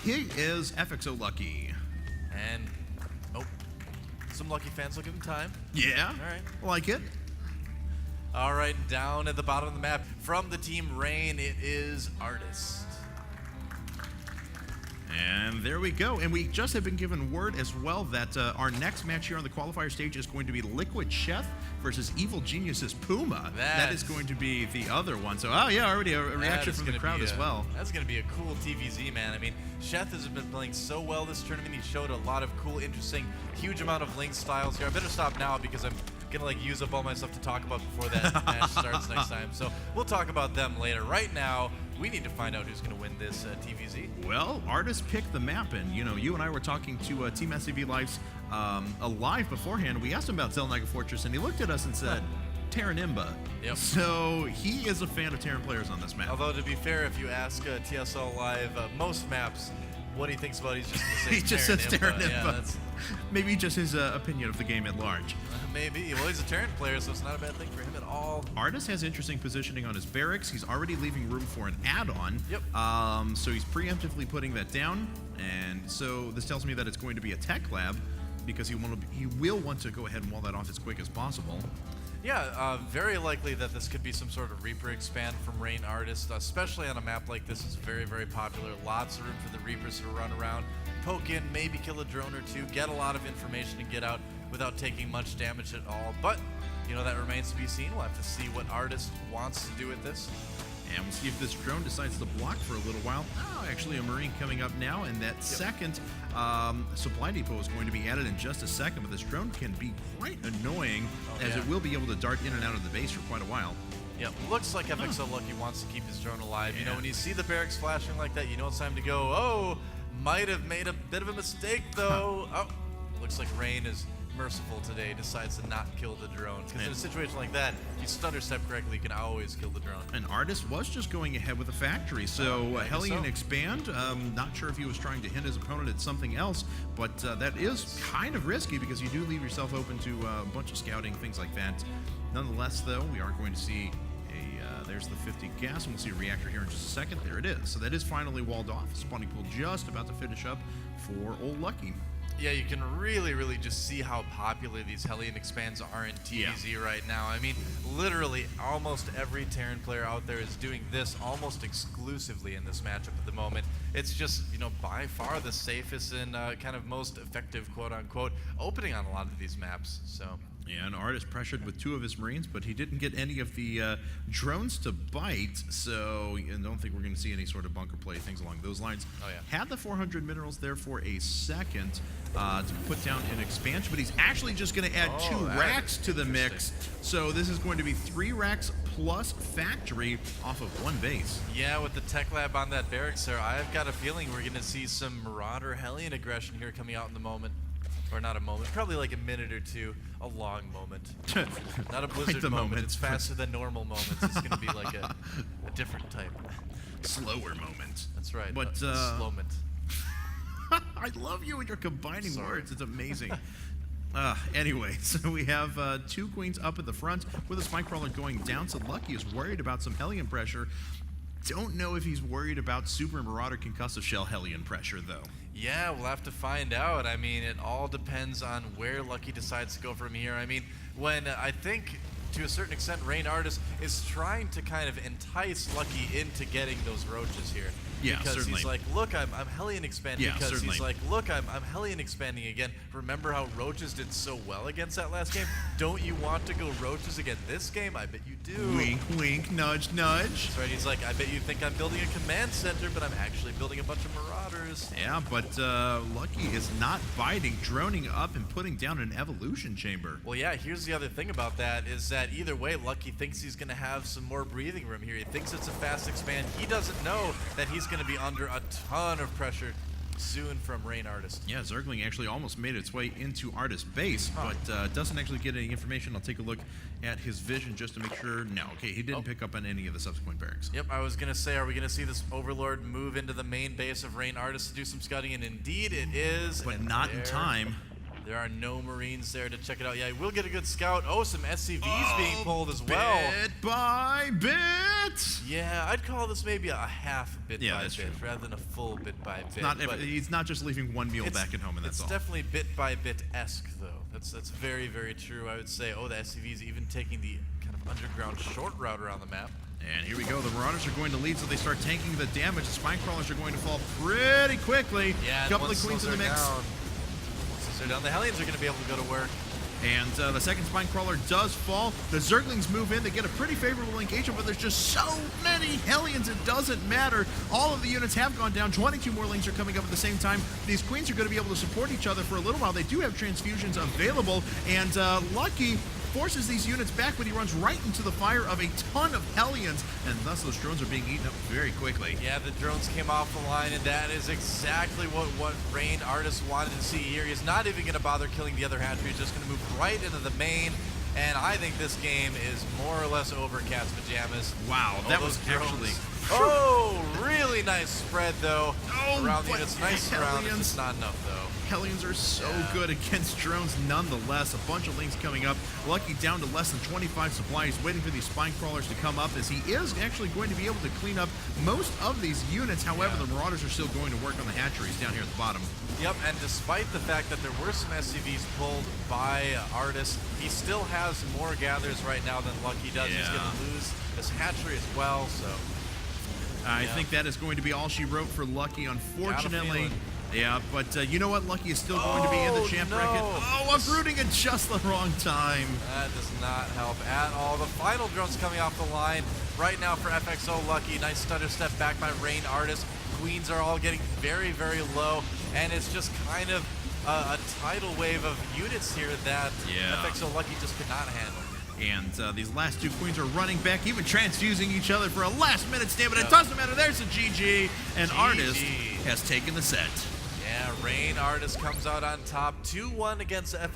He is FXO Lucky. And, oh, some Lucky fans will give him time. Yeah, All right. like it. All right, down at the bottom of the map, from the team Rain, it is Artist. And there we go. And we just have been given word as well that our next match here on the qualifier stage is going to be Liquid Chef versus Evil Genius's Puma. That is going to be the other one. So, oh yeah, already a reaction from the crowd as well. That's going to be a cool TVZ, man. I mean, Chef has been playing so well this tournament. He showed a lot of cool, interesting, huge amount of Link styles here. I better stop now because I'm gonna use up all my stuff to talk about before that match starts next time. So we'll talk about them later. Right now, we need to find out who's gonna win this TVZ. Well, Artist picked the map, and you and I were talking to Team SCV Live's live beforehand. We asked him about Zelnaga Fortress, and he looked at us and said, Terranimba. Yep. So he is a fan of Terran players on this map. Although to be fair, if you ask TSL Live, most maps, what he thinks about, he's just gonna say he just says Terranimba. Yeah, maybe just his opinion of the game at large. Maybe. Well, he's a Terran player, so it's not a bad thing for him at all. Artist has interesting positioning on his barracks. He's already leaving room for an add-on. Yep. So he's preemptively putting that down, and so this tells me that it's going to be a tech lab because he will want to go ahead and wall that off as quick as possible. Yeah, very likely that this could be some sort of Reaper expand from Rain Artist, especially on a map like this. It's very, very popular. Lots of room for the Reapers to run around, poke in, maybe kill a drone or two, get a lot of information and get out without taking much damage at all. But, you know, that remains to be seen. We'll have to see what Artist wants to do with this. And we'll see if this drone decides to block for a little while. Oh, actually a Marine coming up now, and that second supply depot is going to be added in just a second, but this drone can be quite annoying as it will be able to dart in and out of the base for quite a while. Yep, looks like FXO Lucky wants to keep his drone alive. You know, when you see the barracks flashing like that, you know it's time to go. Oh, might have made a bit of a mistake, though. Oh, looks like Rain is merciful today, decides to not kill the drone. Because in a situation like that, if you stutter step correctly, you can always kill the drone. An Artist was just going ahead with a factory, so Hellion Expand, not sure if he was trying to hint his opponent at something else, but that is kind of risky because you do leave yourself open to a bunch of scouting, things like that. Nonetheless, though, we are going to see there's the 50 gas, and we'll see a reactor here in just a second. There it is. So that is finally walled off. Spawning pool just about to finish up for old Lucky. Yeah, you can really, really just see how popular these Hellion expands are in TVZ right now. I mean, literally almost every Terran player out there is doing this almost exclusively in this matchup at the moment. It's just, you know, by far the safest and kind of most effective, quote-unquote, opening on a lot of these maps. So. Yeah, an Artist pressured with 2 of his Marines, but he didn't get any of the drones to bite, so I don't think we're going to see any sort of bunker play, things along those lines. Oh, yeah. Had the 400 minerals there for a second to put down an expansion, but he's actually just going to add 2 racks to the mix, so this is going to be 3 racks plus factory off of 1 base. Yeah, with the tech lab on that barracks there, I've got a feeling we're going to see some Marauder Hellion aggression here coming out in the moment. Or not a moment, probably like a minute or two, a long moment. Not a Blizzard moment, it's faster than normal moments. It's going to be like a different type. Slower moment. That's right, but slowment. I love you and your combining words, it's amazing. Anyway, so we have 2 queens up at the front with a spike crawler going down, so Lucky is worried about some Hellion pressure. Don't know if he's worried about Super Marauder Concussive Shell Hellion pressure, though. Yeah, we'll have to find out. I mean, it all depends on where Lucky decides to go from here. I mean, when I think, to a certain extent, Rain Artist is trying to kind of entice Lucky into getting those roaches here. Yeah, because certainly. He's like, look, I'm Hellion expanding. Yeah, because certainly. he's like, look, I'm Hellion expanding again. Remember how roaches did so well against that last game? Don't you want to go roaches again this game? I bet you do. Wink, wink, nudge, nudge. That's right. He's like, I bet you think I'm building a command center, but I'm actually building a bunch of Marauders. Yeah, but Lucky is not biting, droning up and putting down an evolution chamber. Well, yeah, here's the other thing about that is that either way, Lucky thinks he's going to have some more breathing room here. He thinks it's a fast expand. He doesn't know that he's going to be under a ton of pressure soon from Rain Artist. Yeah, Zergling actually almost made its way into Artist's base, but doesn't actually get any information. I'll take a look at his vision just to make sure. No, okay, he didn't pick up on any of the subsequent barracks. Yep, I was going to say, are we going to see this Overlord move into the main base of Rain Artist to do some scouting? And indeed it is. But not in time. There are no Marines there to check it out. Yeah, we'll get a good scout. Oh, some SCVs being pulled as well. Bit by bit. Yeah, I'd call this maybe a half bit by bit true. rather than a full bit by bit. He's not just leaving one meal back at home, and that's all. It's definitely bit by bit-esque, though. That's very, very true. I would say, oh, the SCVs even taking the kind of underground short route around the map. And here we go. The Marauders are going to lead, so they start tanking the damage. The Spine Crawlers are going to fall pretty quickly. Yeah, a couple of Queens in the mix. Once they're down, the Hellions are going to be able to go to work. And the second Spine Crawler does fall. The Zerglings move in. They get a pretty favorable engagement, but there's just so many Hellions, it doesn't matter. All of the units have gone down. 22 more Lings are coming up at the same time. These Queens are going to be able to support each other for a little while. They do have transfusions available, and Lucky forces these units back, but he runs right into the fire of a ton of Hellions, and thus those drones are being eaten up very quickly. Yeah, the drones came off the line, and that is exactly what Rain Artist wanted to see here. He's not even going to bother killing the other hatchery. He's just going to move right into the main, and I think this game is more or less over Cat's Pajamas. Wow, that was actually... Oh, really nice spread, though, around the units. Nice surround, it's just not enough, though. Hellions are so good against drones nonetheless. A bunch of Lings coming up. Lucky down to less than 25 supply. He's waiting for these Spine Crawlers to come up, as he is actually going to be able to clean up most of these units. However, the Marauders are still going to work on the hatcheries down here at the bottom. Yep, and despite the fact that there were some SCVs pulled by Artist, he still has more gathers right now than Lucky does. He's going to lose this hatchery as well, so... I think that is going to be all she wrote for Lucky, unfortunately. Yeah, but you know what? Lucky is still going to be in the champ bracket. Oh, I'm rooting at just the wrong time. That does not help at all. The final drone's coming off the line right now for FXO Lucky. Nice stutter step back by Rain Artist. Queens are all getting very, very low, and it's just kind of a tidal wave of units here that FXO Lucky just could not handle. And these last two Queens are running back, even transfusing each other for a last-minute stand, but it doesn't matter. There's a GG, and Artist has taken the set. Yeah, Rain Artist comes out on top, 2-1 against FX.